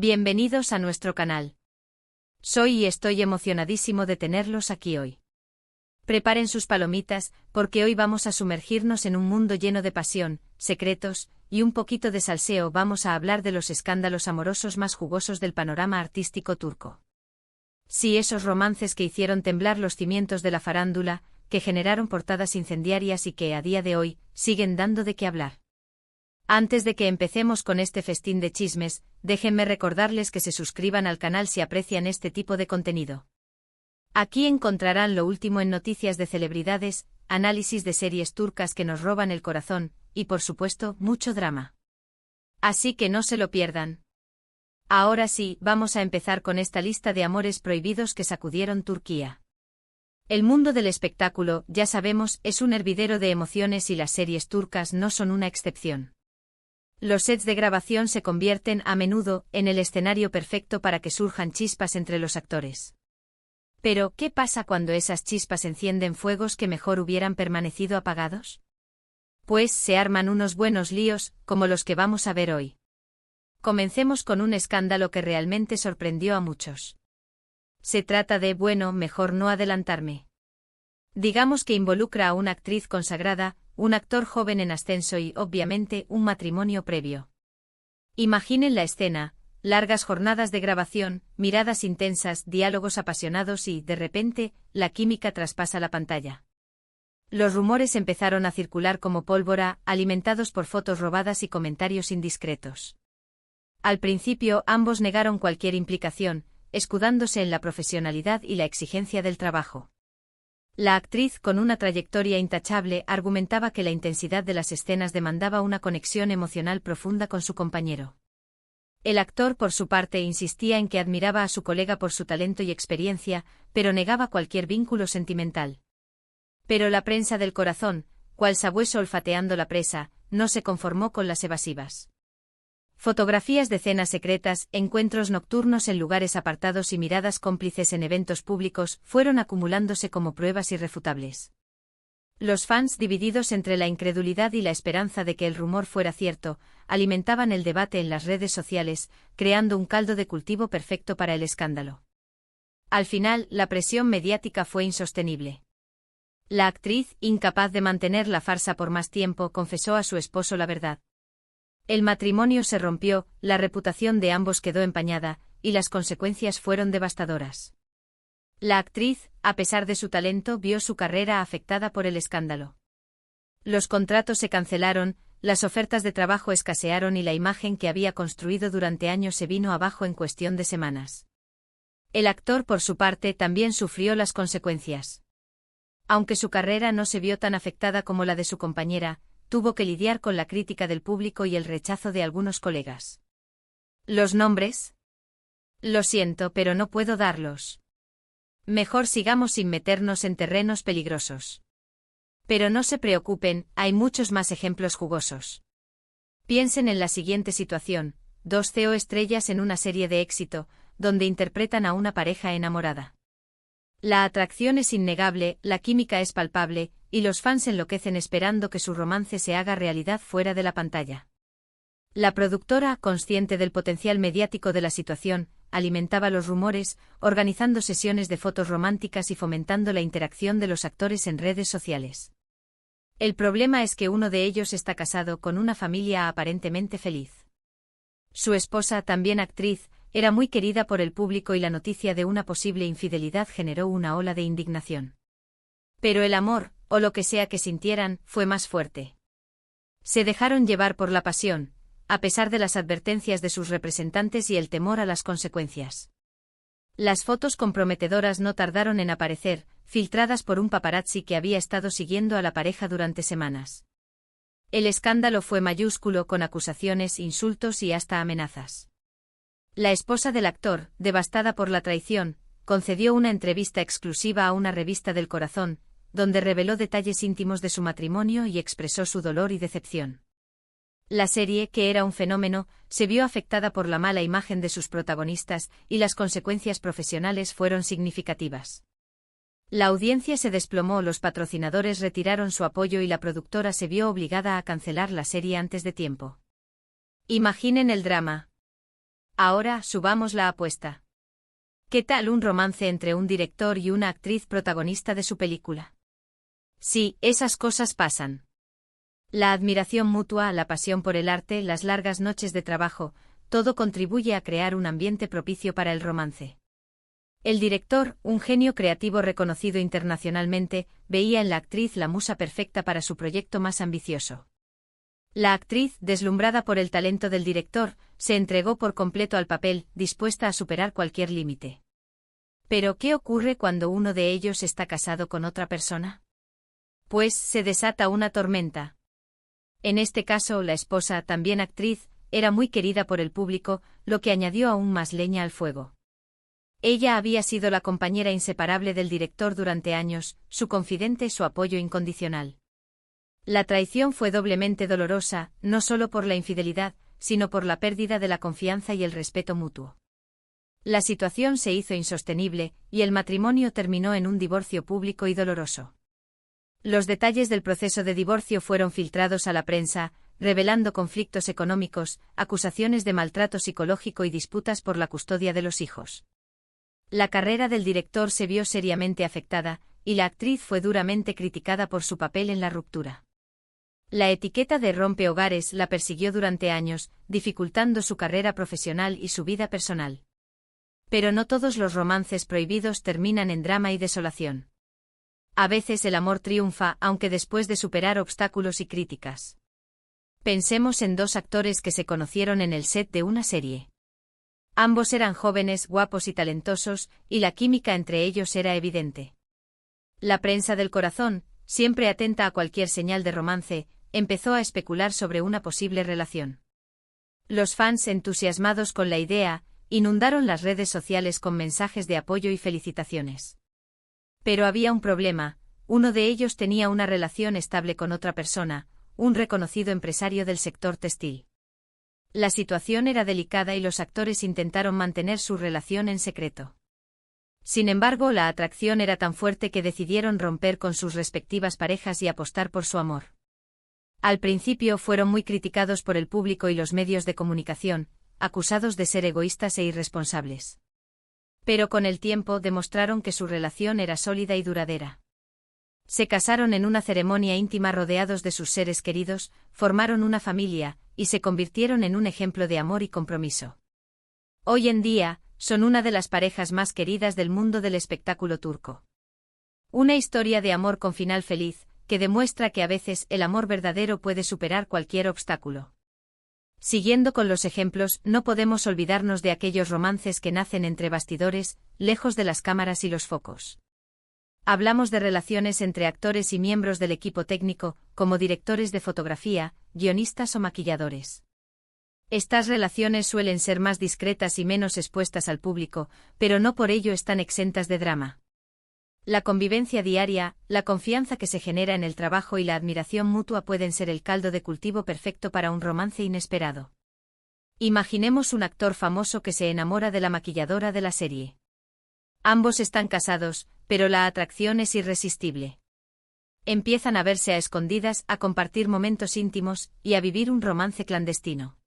Bienvenidos a nuestro canal. Soy y estoy emocionadísimo de tenerlos aquí hoy. Preparen sus palomitas, porque hoy vamos a sumergirnos en un mundo lleno de pasión, secretos, y un poquito de salseo. Vamos a hablar de los escándalos amorosos más jugosos del panorama artístico turco. Sí, esos romances que hicieron temblar los cimientos de la farándula, que generaron portadas incendiarias y que, a día de hoy, siguen dando de qué hablar. Antes de que empecemos con este festín de chismes, déjenme recordarles que se suscriban al canal si aprecian este tipo de contenido. Aquí encontrarán lo último en noticias de celebridades, análisis de series turcas que nos roban el corazón, y por supuesto, mucho drama. Así que no se lo pierdan. Ahora sí, vamos a empezar con esta lista de amores prohibidos que sacudieron Turquía. El mundo del espectáculo, ya sabemos, es un hervidero de emociones y las series turcas no son una excepción. Los sets de grabación se convierten, a menudo, en el escenario perfecto para que surjan chispas entre los actores. Pero, ¿qué pasa cuando esas chispas encienden fuegos que mejor hubieran permanecido apagados? Pues se arman unos buenos líos, como los que vamos a ver hoy. Comencemos con un escándalo que realmente sorprendió a muchos. Se trata de, mejor no adelantarme. Digamos que involucra a una actriz consagrada, un actor joven en ascenso y, obviamente, un matrimonio previo. Imaginen la escena, largas jornadas de grabación, miradas intensas, diálogos apasionados y, de repente, la química traspasa la pantalla. Los rumores empezaron a circular como pólvora, alimentados por fotos robadas y comentarios indiscretos. Al principio, ambos negaron cualquier implicación, escudándose en la profesionalidad y la exigencia del trabajo. La actriz, con una trayectoria intachable, argumentaba que la intensidad de las escenas demandaba una conexión emocional profunda con su compañero. El actor, por su parte, insistía en que admiraba a su colega por su talento y experiencia, pero negaba cualquier vínculo sentimental. Pero la prensa del corazón, cual sabueso olfateando la presa, no se conformó con las evasivas. Fotografías de cenas secretas, encuentros nocturnos en lugares apartados y miradas cómplices en eventos públicos fueron acumulándose como pruebas irrefutables. Los fans, divididos entre la incredulidad y la esperanza de que el rumor fuera cierto, alimentaban el debate en las redes sociales, creando un caldo de cultivo perfecto para el escándalo. Al final, la presión mediática fue insostenible. La actriz, incapaz de mantener la farsa por más tiempo, confesó a su esposo la verdad. El matrimonio se rompió, la reputación de ambos quedó empañada, y las consecuencias fueron devastadoras. La actriz, a pesar de su talento, vio su carrera afectada por el escándalo. Los contratos se cancelaron, las ofertas de trabajo escasearon y la imagen que había construido durante años se vino abajo en cuestión de semanas. El actor, por su parte, también sufrió las consecuencias. Aunque su carrera no se vio tan afectada como la de su compañera, tuvo que lidiar con la crítica del público y el rechazo de algunos colegas. ¿Los nombres? Lo siento, pero no puedo darlos. Mejor sigamos sin meternos en terrenos peligrosos. Pero no se preocupen, hay muchos más ejemplos jugosos. Piensen en la siguiente situación: dos CEO estrellas en una serie de éxito, donde interpretan a una pareja enamorada. La atracción es innegable, la química es palpable, y los fans enloquecen esperando que su romance se haga realidad fuera de la pantalla. La productora, consciente del potencial mediático de la situación, alimentaba los rumores, organizando sesiones de fotos románticas y fomentando la interacción de los actores en redes sociales. El problema es que uno de ellos está casado con una familia aparentemente feliz. Su esposa, también actriz, era muy querida por el público y la noticia de una posible infidelidad generó una ola de indignación. Pero el amor, o lo que sea que sintieran, fue más fuerte. Se dejaron llevar por la pasión, a pesar de las advertencias de sus representantes y el temor a las consecuencias. Las fotos comprometedoras no tardaron en aparecer, filtradas por un paparazzi que había estado siguiendo a la pareja durante semanas. El escándalo fue mayúsculo, con acusaciones, insultos y hasta amenazas. La esposa del actor, devastada por la traición, concedió una entrevista exclusiva a una revista del corazón, donde reveló detalles íntimos de su matrimonio y expresó su dolor y decepción. La serie, que era un fenómeno, se vio afectada por la mala imagen de sus protagonistas, y las consecuencias profesionales fueron significativas. La audiencia se desplomó, los patrocinadores retiraron su apoyo y la productora se vio obligada a cancelar la serie antes de tiempo. Imaginen el drama. Ahora, subamos la apuesta. ¿Qué tal un romance entre un director y una actriz protagonista de su película? Sí, esas cosas pasan. La admiración mutua, la pasión por el arte, las largas noches de trabajo, todo contribuye a crear un ambiente propicio para el romance. El director, un genio creativo reconocido internacionalmente, veía en la actriz la musa perfecta para su proyecto más ambicioso. La actriz, deslumbrada por el talento del director, se entregó por completo al papel, dispuesta a superar cualquier límite. Pero, ¿qué ocurre cuando uno de ellos está casado con otra persona? Pues, se desata una tormenta. En este caso, la esposa, también actriz, era muy querida por el público, lo que añadió aún más leña al fuego. Ella había sido la compañera inseparable del director durante años, su confidente, su apoyo incondicional. La traición fue doblemente dolorosa, no solo por la infidelidad, sino por la pérdida de la confianza y el respeto mutuo. La situación se hizo insostenible, y el matrimonio terminó en un divorcio público y doloroso. Los detalles del proceso de divorcio fueron filtrados a la prensa, revelando conflictos económicos, acusaciones de maltrato psicológico y disputas por la custodia de los hijos. La carrera del director se vio seriamente afectada, y la actriz fue duramente criticada por su papel en la ruptura. La etiqueta de rompehogares la persiguió durante años, dificultando su carrera profesional y su vida personal. Pero no todos los romances prohibidos terminan en drama y desolación. A veces el amor triunfa, aunque después de superar obstáculos y críticas. Pensemos en dos actores que se conocieron en el set de una serie. Ambos eran jóvenes, guapos y talentosos, y la química entre ellos era evidente. La prensa del corazón, siempre atenta a cualquier señal de romance, empezó a especular sobre una posible relación. Los fans, entusiasmados con la idea, inundaron las redes sociales con mensajes de apoyo y felicitaciones. Pero había un problema: uno de ellos tenía una relación estable con otra persona, un reconocido empresario del sector textil. La situación era delicada y los actores intentaron mantener su relación en secreto. Sin embargo, la atracción era tan fuerte que decidieron romper con sus respectivas parejas y apostar por su amor. Al principio fueron muy criticados por el público y los medios de comunicación, acusados de ser egoístas e irresponsables. Pero con el tiempo demostraron que su relación era sólida y duradera. Se casaron en una ceremonia íntima rodeados de sus seres queridos, formaron una familia, y se convirtieron en un ejemplo de amor y compromiso. Hoy en día, son una de las parejas más queridas del mundo del espectáculo turco. Una historia de amor con final feliz, que demuestra que a veces el amor verdadero puede superar cualquier obstáculo. Siguiendo con los ejemplos, no podemos olvidarnos de aquellos romances que nacen entre bastidores, lejos de las cámaras y los focos. Hablamos de relaciones entre actores y miembros del equipo técnico, como directores de fotografía, guionistas o maquilladores. Estas relaciones suelen ser más discretas y menos expuestas al público, pero no por ello están exentas de drama. La convivencia diaria, la confianza que se genera en el trabajo y la admiración mutua pueden ser el caldo de cultivo perfecto para un romance inesperado. Imaginemos un actor famoso que se enamora de la maquilladora de la serie. Ambos están casados, pero la atracción es irresistible. Empiezan a verse a escondidas, a compartir momentos íntimos, y a vivir un romance clandestino.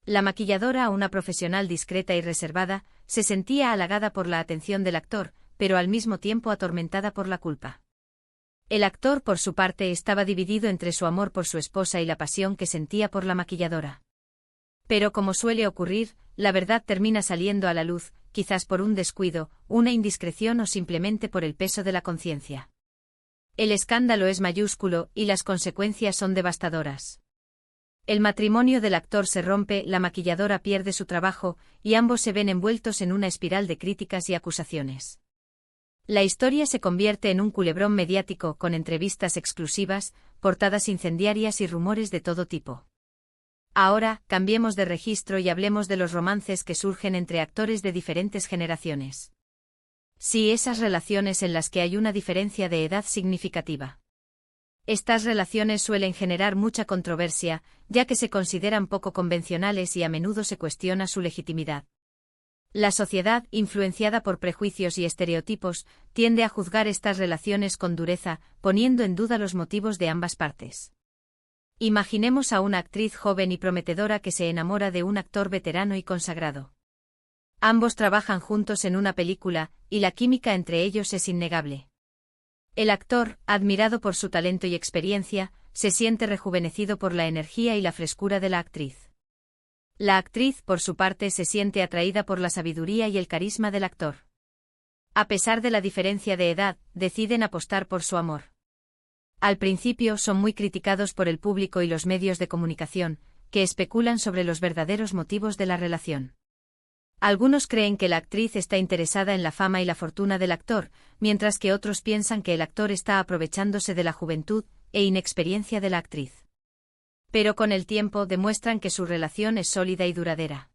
La maquilladora, una profesional discreta y reservada, se sentía halagada por la atención del actor, pero al mismo tiempo atormentada por la culpa. El actor, por su parte, estaba dividido entre su amor por su esposa y la pasión que sentía por la maquilladora. Pero como suele ocurrir, la verdad termina saliendo a la luz, quizás por un descuido, una indiscreción o simplemente por el peso de la conciencia. El escándalo es mayúsculo y las consecuencias son devastadoras. El matrimonio del actor se rompe, la maquilladora pierde su trabajo, y ambos se ven envueltos en una espiral de críticas y acusaciones. La historia se convierte en un culebrón mediático con entrevistas exclusivas, portadas incendiarias y rumores de todo tipo. Ahora, cambiemos de registro y hablemos de los romances que surgen entre actores de diferentes generaciones. Sí, esas relaciones en las que hay una diferencia de edad significativa. Estas relaciones suelen generar mucha controversia, ya que se consideran poco convencionales y a menudo se cuestiona su legitimidad. La sociedad, influenciada por prejuicios y estereotipos, tiende a juzgar estas relaciones con dureza, poniendo en duda los motivos de ambas partes. Imaginemos a una actriz joven y prometedora que se enamora de un actor veterano y consagrado. Ambos trabajan juntos en una película, y la química entre ellos es innegable. El actor, admirado por su talento y experiencia, se siente rejuvenecido por la energía y la frescura de la actriz. La actriz, por su parte, se siente atraída por la sabiduría y el carisma del actor. A pesar de la diferencia de edad, deciden apostar por su amor. Al principio son muy criticados por el público y los medios de comunicación, que especulan sobre los verdaderos motivos de la relación. Algunos creen que la actriz está interesada en la fama y la fortuna del actor, mientras que otros piensan que el actor está aprovechándose de la juventud e inexperiencia de la actriz. Pero con el tiempo demuestran que su relación es sólida y duradera.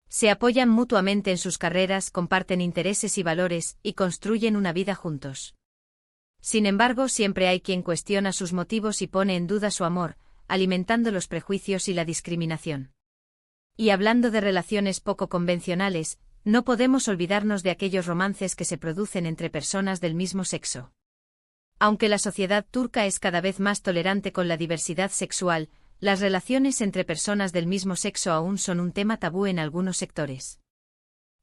Se apoyan mutuamente en sus carreras, comparten intereses y valores, y construyen una vida juntos. Sin embargo, siempre hay quien cuestiona sus motivos y pone en duda su amor, alimentando los prejuicios y la discriminación. Y hablando de relaciones poco convencionales, no podemos olvidarnos de aquellos romances que se producen entre personas del mismo sexo. Aunque la sociedad turca es cada vez más tolerante con la diversidad sexual, las relaciones entre personas del mismo sexo aún son un tema tabú en algunos sectores.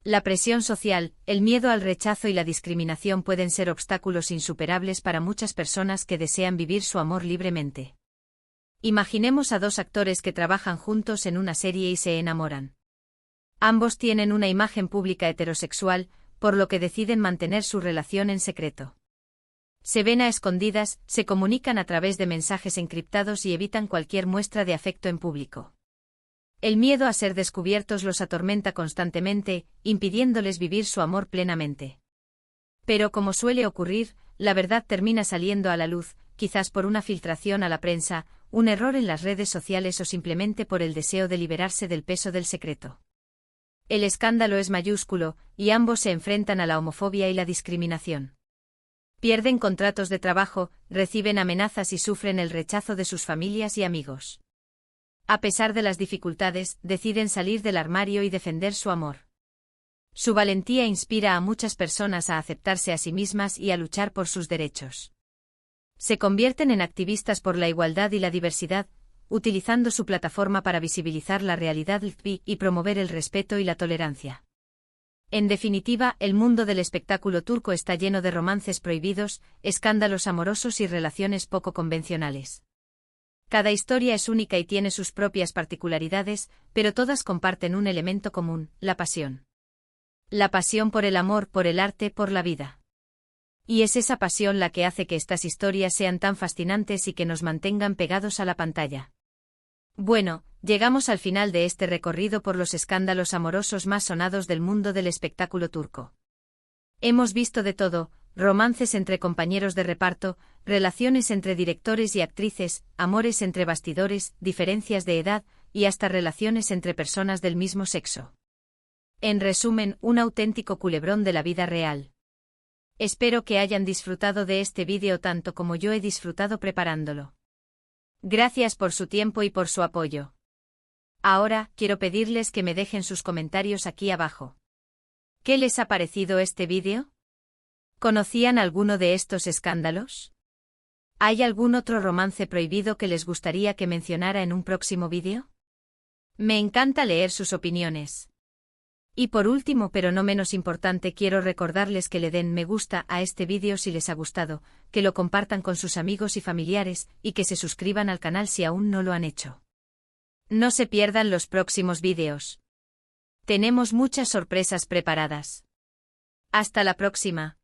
La presión social, el miedo al rechazo y la discriminación pueden ser obstáculos insuperables para muchas personas que desean vivir su amor libremente. Imaginemos a dos actores que trabajan juntos en una serie y se enamoran. Ambos tienen una imagen pública heterosexual, por lo que deciden mantener su relación en secreto. Se ven a escondidas, se comunican a través de mensajes encriptados y evitan cualquier muestra de afecto en público. El miedo a ser descubiertos los atormenta constantemente, impidiéndoles vivir su amor plenamente. Pero como suele ocurrir, la verdad termina saliendo a la luz, quizás por una filtración a la prensa, un error en las redes sociales o simplemente por el deseo de liberarse del peso del secreto. El escándalo es mayúsculo, y ambos se enfrentan a la homofobia y la discriminación. Pierden contratos de trabajo, reciben amenazas y sufren el rechazo de sus familias y amigos. A pesar de las dificultades, deciden salir del armario y defender su amor. Su valentía inspira a muchas personas a aceptarse a sí mismas y a luchar por sus derechos. Se convierten en activistas por la igualdad y la diversidad, utilizando su plataforma para visibilizar la realidad LGTBI y promover el respeto y la tolerancia. En definitiva, el mundo del espectáculo turco está lleno de romances prohibidos, escándalos amorosos y relaciones poco convencionales. Cada historia es única y tiene sus propias particularidades, pero todas comparten un elemento común, la pasión. La pasión por el amor, por el arte, por la vida. Y es esa pasión la que hace que estas historias sean tan fascinantes y que nos mantengan pegados a la pantalla. Bueno, llegamos al final de este recorrido por los escándalos amorosos más sonados del mundo del espectáculo turco. Hemos visto de todo: romances entre compañeros de reparto, relaciones entre directores y actrices, amores entre bastidores, diferencias de edad, y hasta relaciones entre personas del mismo sexo. En resumen, un auténtico culebrón de la vida real. Espero que hayan disfrutado de este vídeo tanto como yo he disfrutado preparándolo. Gracias por su tiempo y por su apoyo. Ahora, quiero pedirles que me dejen sus comentarios aquí abajo. ¿Qué les ha parecido este vídeo? ¿Conocían alguno de estos escándalos? ¿Hay algún otro romance prohibido que les gustaría que mencionara en un próximo vídeo? Me encanta leer sus opiniones. Y por último, pero no menos importante, quiero recordarles que le den me gusta a este vídeo si les ha gustado, que lo compartan con sus amigos y familiares, y que se suscriban al canal si aún no lo han hecho. No se pierdan los próximos vídeos. Tenemos muchas sorpresas preparadas. Hasta la próxima.